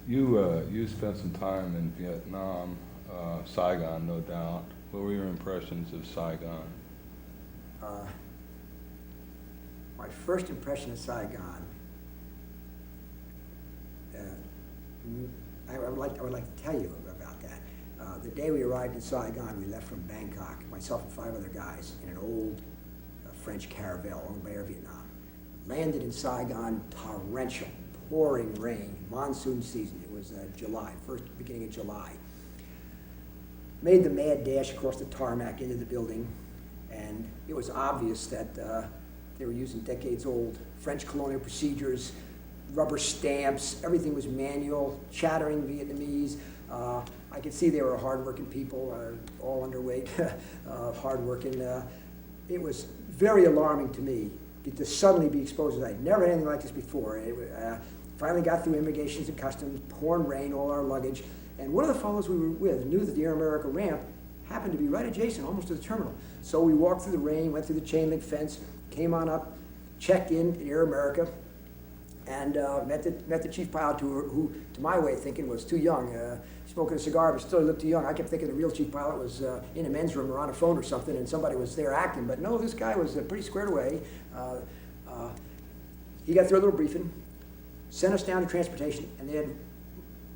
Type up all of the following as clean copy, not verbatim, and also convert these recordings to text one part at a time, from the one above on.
You spent some time in Vietnam, Saigon, no doubt. What were your impressions of Saigon? Uh, my first impression of Saigon, I would like to tell you about that. The day we arrived in Saigon, we left from Bangkok, myself and 5 other guys, in an old French caravel owned by Air Vietnam. Landed in Saigon, torrential, pouring rain, monsoon season. It was July, beginning of July. Made the mad dash across the tarmac into the building, and it was obvious that they were using decades-old French colonial procedures, rubber stamps, everything was manual, chattering Vietnamese. I could see they were hardworking people, all underweight, hardworking. It was very alarming to me to suddenly be exposed. I'd never had anything like this before. Finally got through immigrations and customs, pouring rain, all our luggage. And one of the fellows we were with knew that the Air America ramp happened to be right adjacent, almost to the terminal. So we walked through the rain, went through the chain link fence, came on up, checked in at Air America, and met the chief pilot who, to my way of thinking, was too young. Smoking a cigar, but still looked too young. I kept thinking the real chief pilot was in a men's room or on a phone or something, and somebody was there acting. But no, this guy was pretty squared away. He got through a little briefing, sent us down to transportation, and they had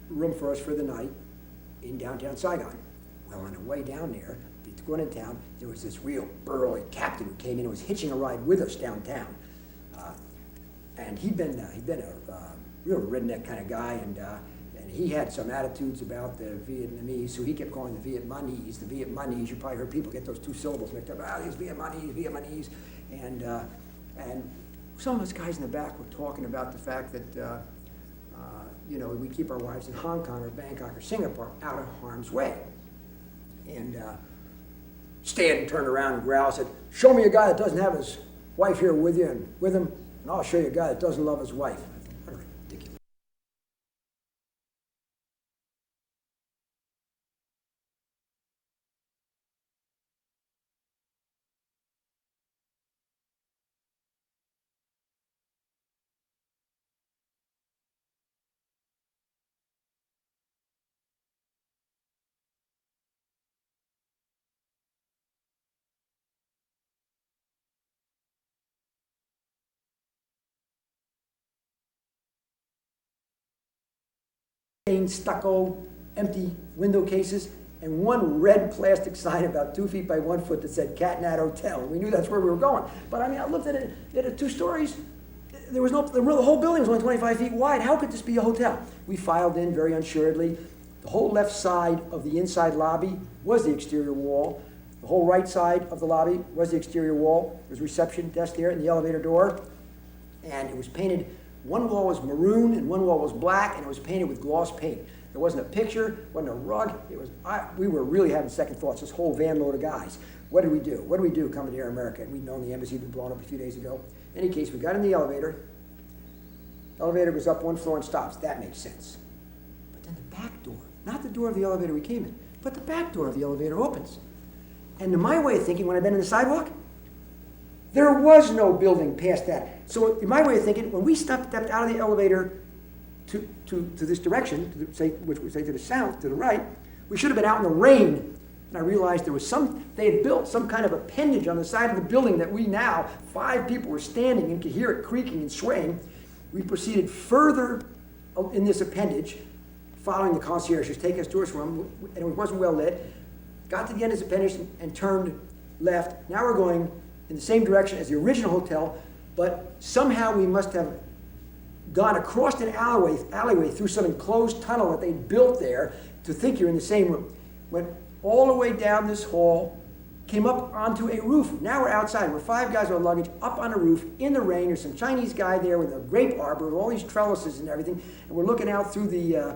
room for us for the night in downtown Saigon. Well, on the way down there, going into town, there was this real burly captain who came in and was hitching a ride with us downtown. And he'd been a real redneck kind of guy, and he had some attitudes about the Vietnamese, so he kept calling the Vietnamese. The Vietnamese, you probably heard people get those 2 syllables mixed up. These Vietnamese. And some of us guys in the back were talking about the fact that we keep our wives in Hong Kong or Bangkok or Singapore out of harm's way. And Stan turned around and growled, said, "Show me a guy that doesn't have his wife here with him, and I'll show you a guy that doesn't love his wife." What ridiculous. Stucco, empty window cases, and one red plastic sign about 2 feet by 1 foot that said Cat Nat Hotel. And we knew that's where we were going. But I mean, I looked at it, it had 2 stories. There was the whole building was only 25 feet wide. How could this be a hotel? We filed in very unsuredly. The whole left side of the inside lobby was the exterior wall. The whole right side of the lobby was the exterior wall. There was a reception desk there and the elevator door. And it was painted. One wall was maroon and one wall was black, and it was painted with gloss paint. There wasn't a picture, wasn't a rug. We were really having second thoughts, this whole van load of guys. What did we do? What did we do coming to Air America? And we'd known the embassy had been blown up a few days ago. In any case, we got in the elevator. Elevator goes up 1 floor and stops. That makes sense. But then the back door, not the door of the elevator we came in, but the back door of the elevator opens. And to my way of thinking, when I've been in the sidewalk, there was no building past that. So in my way of thinking, when we stepped out of the elevator to this direction, which would say to the south, to the right, we should have been out in the rain. And I realized they had built some kind of appendage on the side of the building that we now, 5 people were standing and could hear it creaking and swaying. We proceeded further in this appendage, following the concierge who's taking us to his room, and it wasn't well lit. Got to the end of this appendage and turned left. Now we're going in the same direction as the original hotel, but somehow we must have gone across an alleyway through some enclosed tunnel that they built there to think you're in the same room. Went all the way down this hall, came up onto a roof. Now we're outside. We're 5 guys with luggage up on a roof in the rain. There's some Chinese guy there with a grape arbor with all these trellises and everything, and we're looking out through the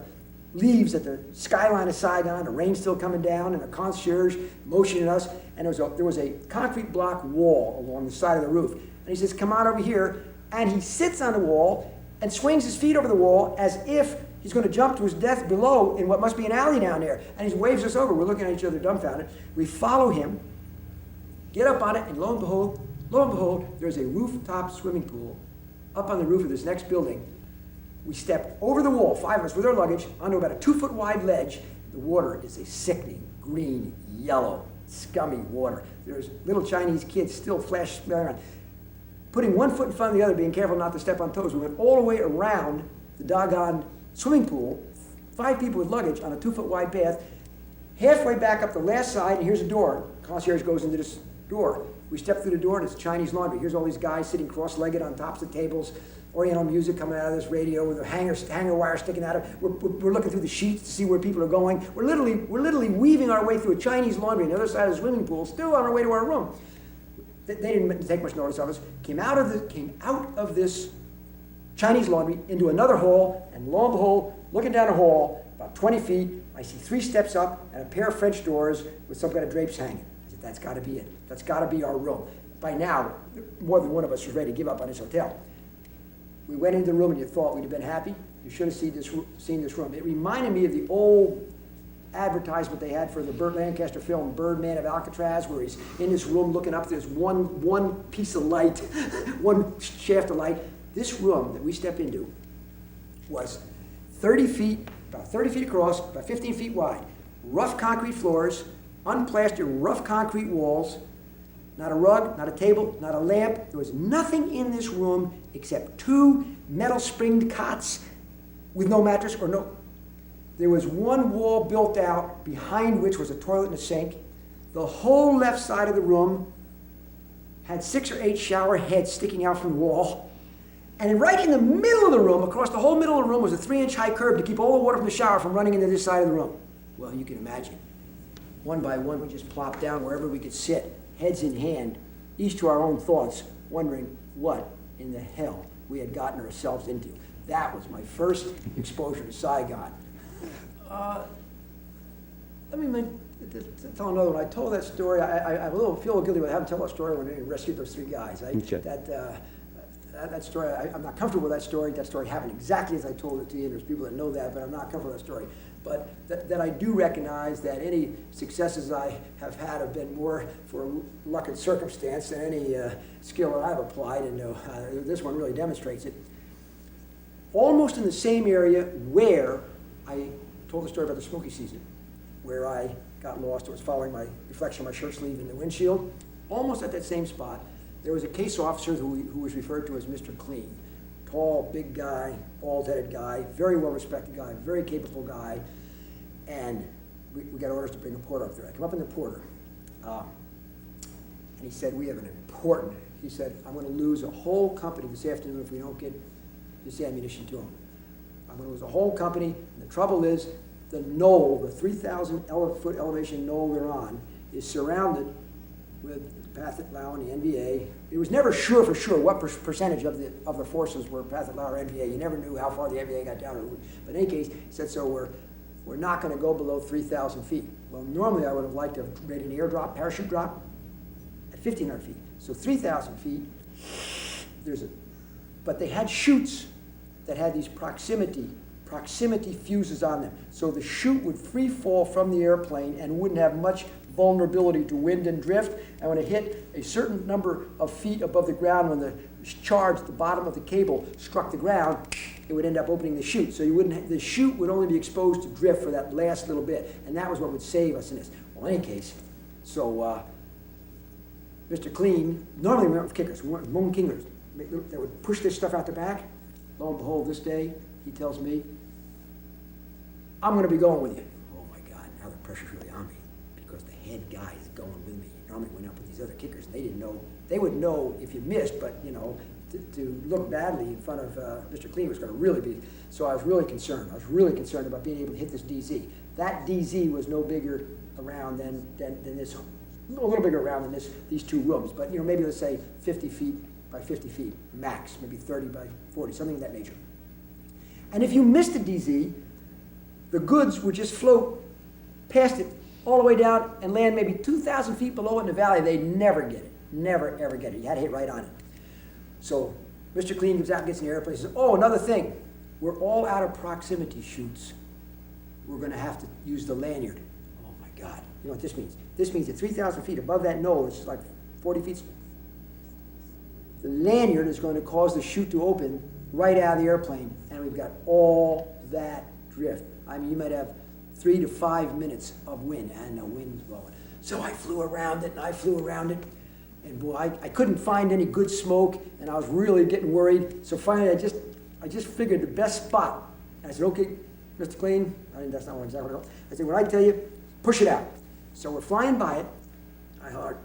leaves at the skyline of Saigon, the rain's still coming down, and a concierge motioning us, and there was a concrete block wall along the side of the roof. And he says, "Come on over here," and he sits on the wall and swings his feet over the wall as if he's going to jump to his death below in what must be an alley down there. And he waves us over. We're looking at each other dumbfounded. We follow him, get up on it, and lo and behold, there's a rooftop swimming pool up on the roof of this next building. We step over the wall, 5 of us with our luggage, onto about a 2-foot wide ledge. The water is a sickening green, yellow, scummy water. There's little Chinese kids still flashing around, putting one foot in front of the other, being careful not to step on toes. We went all the way around the doggone swimming pool, 5 people with luggage on a 2-foot wide path, halfway back up the last side, and here's a door. Concierge goes into this door. We step through the door, and it's Chinese laundry. Here's all these guys sitting cross-legged on tops of tables, Oriental music coming out of this radio with a hanger wire sticking out of it. We're looking through the sheets to see where people are going. We're literally weaving our way through a Chinese laundry on the other side of the swimming pool, still on our way to our room. They didn't take much notice of us. Came out of this Chinese laundry into another hall, and lo and behold, looking down a hall, about 20 feet, I see 3 steps up and a pair of French doors with some kind of drapes hanging. I said, that's got to be it. That's got to be our room. By now, more than one of us was ready to give up on this hotel. We went into the room and you thought we'd have been happy. You should have seen this room. It reminded me of the old advertisement they had for the Burt Lancaster film Birdman of Alcatraz, where he's in this room looking up. There's one piece of light, one shaft of light. This room that we stepped into was 30 feet, about 30 feet across, about 15 feet wide. Rough concrete floors, unplastered rough concrete walls, not a rug, not a table, not a lamp. There was nothing in this room except 2 metal springed cots with no mattress or no. There was one wall built out behind which was a toilet and a sink. The whole left side of the room had 6 or 8 shower heads sticking out from the wall. And right in the middle of the room, across the whole middle of the room, was a 3-inch high curb to keep all the water from the shower from running into this side of the room. Well, you can imagine. One by one, we just plopped down wherever we could sit, heads in hand, each to our own thoughts, wondering what in the hell we had gotten ourselves into. That was my first exposure to Saigon. Let me tell another one. I told that story. I feel guilty about having to tell that story when I rescued those 3 guys. That story, I'm not comfortable with that story. That story happened exactly as I told it to you. There's people that know that, but I'm not comfortable with that story. But that I do recognize that any successes I have had have been more for luck and circumstance than any skill that I've applied, and this one really demonstrates it. Almost in the same area where I told the story about the smoky season, where I got lost. It was following my reflection of my shirt sleeve in the windshield. Almost at that same spot, there was a case officer who was referred to as Mr. Clean. Tall, big guy, bald-headed guy, very well-respected guy, very capable guy. And we got orders to bring a porter up there. I come up in the porter, and he said, he said, I'm going to lose a whole company this afternoon if we don't get this ammunition to him. I'm going to lose a whole company, and the trouble is, the knoll, the 3,000-foot elevation knoll we're on, is surrounded with Pathet Lao and the NVA. It was never sure for sure what percentage of the forces were Pathet Lao or NVA. You never knew how far the NVA got down. But in any case, he said, so we're not going to go below 3,000 feet. Well, normally I would have liked to have made an airdrop, parachute drop at 1,500 feet. So 3,000 feet, but they had chutes that had these proximity fuses on them. So the chute would free fall from the airplane and wouldn't have much vulnerability to wind and drift. And when it hit a certain number of feet above the ground, when the charge at the bottom of the cable struck the ground, it would end up opening the chute. So the chute would only be exposed to drift for that last little bit. And that was what would save us in this. Well, in any case, so Mr. Clean, normally we went with kickers, we went with Moon Kingers. They would push this stuff out the back. Lo and behold, this day, he tells me, I'm going to be going with you. Oh my God, now the pressure's really on me because the head guy is going with me. Normally went up with these other kickers, and they didn't know. They would know if you missed, but to look badly in front of Mr. Clean was going to really be. So I was really concerned. I was really concerned about being able to hit this DZ. That DZ was no bigger around than this, a little bigger around than these 2 rooms. But maybe let's say 50 feet by 50 feet max, maybe 30 by 40, something of that nature. And if you missed a DZ, the goods would just float past it all the way down and land maybe 2,000 feet below it in the valley. They'd never get it. Never, ever get it. You had to hit right on it. So Mr. Clean comes out and gets in the airplane and says, oh, another thing. We're all out of proximity chutes. We're going to have to use the lanyard. Oh, my God. You know what this means? This means that 3,000 feet above that knoll, which is like 40 feet, the lanyard is going to cause the chute to open right out of the airplane, and we've got all that drift. I mean, you might have 3 to 5 minutes of wind, and the wind's blowing. So I flew around it, and I flew around it, and boy, I couldn't find any good smoke, and I was really getting worried. So finally, I just figured the best spot. And I said, okay, Mr. Clean, I mean, that's not exactly what I called. I said, when I tell you, push it out. So we're flying by it. I thought,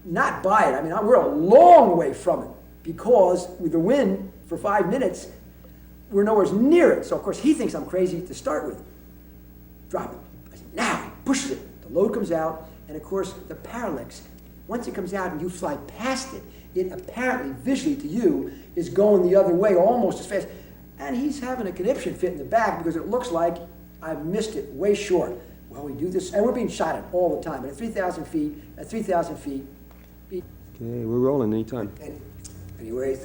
not by it, I mean, we're a long way from it, because with the wind for 5 minutes, we're nowhere near it. So of course, he thinks I'm crazy to start with. Drop it. I said, now, he pushes it. The load comes out, and of course, the parallax, once it comes out and you fly past it, it apparently, visually to you, is going the other way almost as fast. And he's having a conniption fit in the back because it looks like I've missed it way short. Well, we do this, and we're being shot at all the time. But at 3,000 feet, Okay, we're rolling anytime. anyways,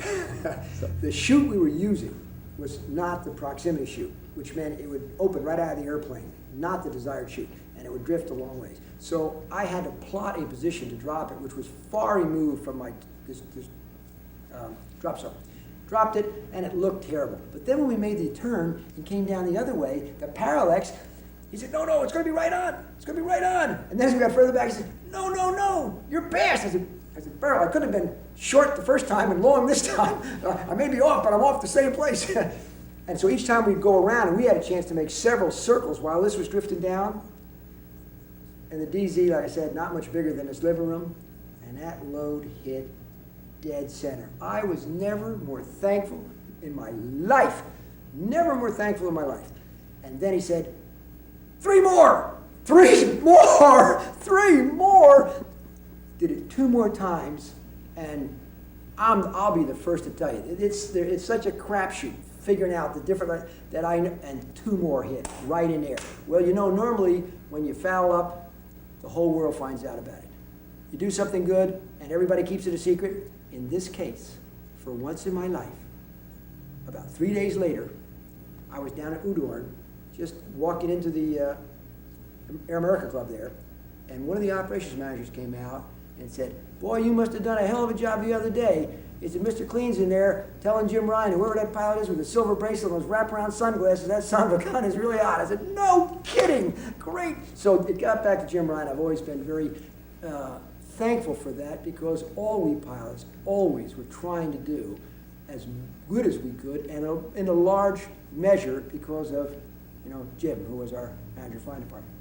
the chute we were using was not the proximity chute, which meant it would open right out of the airplane, not the desired chute, and it would drift a long ways. So I had to plot a position to drop it, which was far removed from my this drop zone. Dropped it, and it looked terrible. But then when we made the turn and came down the other way, the parallax, he said, no, it's going to be right on. It's going to be right on. And then as we got further back, he said, no, you're past. I said, Wehrell, I could have been short the first time and long this time. I may be off, but I'm off the same place. And so each time we'd go around, and we had a chance to make several circles while this was drifting down. And the DZ, like I said, not much bigger than this living room, and that load hit dead center. I was never more thankful in my life. Never more thankful in my life. And then he said, 3 more! 3 more! 3 more! Did it 2 more times, and I'll be the first to tell you, it's such a crapshoot figuring out the different, that I know, and 2 more hit right in there. Well, you know, normally when you foul up, the whole world finds out about it. You do something good, and everybody keeps it a secret. In this case, for once in my life, about 3 days later, I was down at Udorn, just walking into the Air America Club there, and one of the operations managers came out and said, boy, you must have done a hell of a job the other day. He said, Mr. Clean's in there telling Jim Ryan, whoever that pilot is with the silver bracelet and those wraparound sunglasses, that son of a gun is really hot. I said, no kidding, great. So it got back to Jim Ryan. I've always been very thankful for that, because all we pilots always were trying to do as good as we could, and in a large measure because of, Jim, who was our manager of flying department.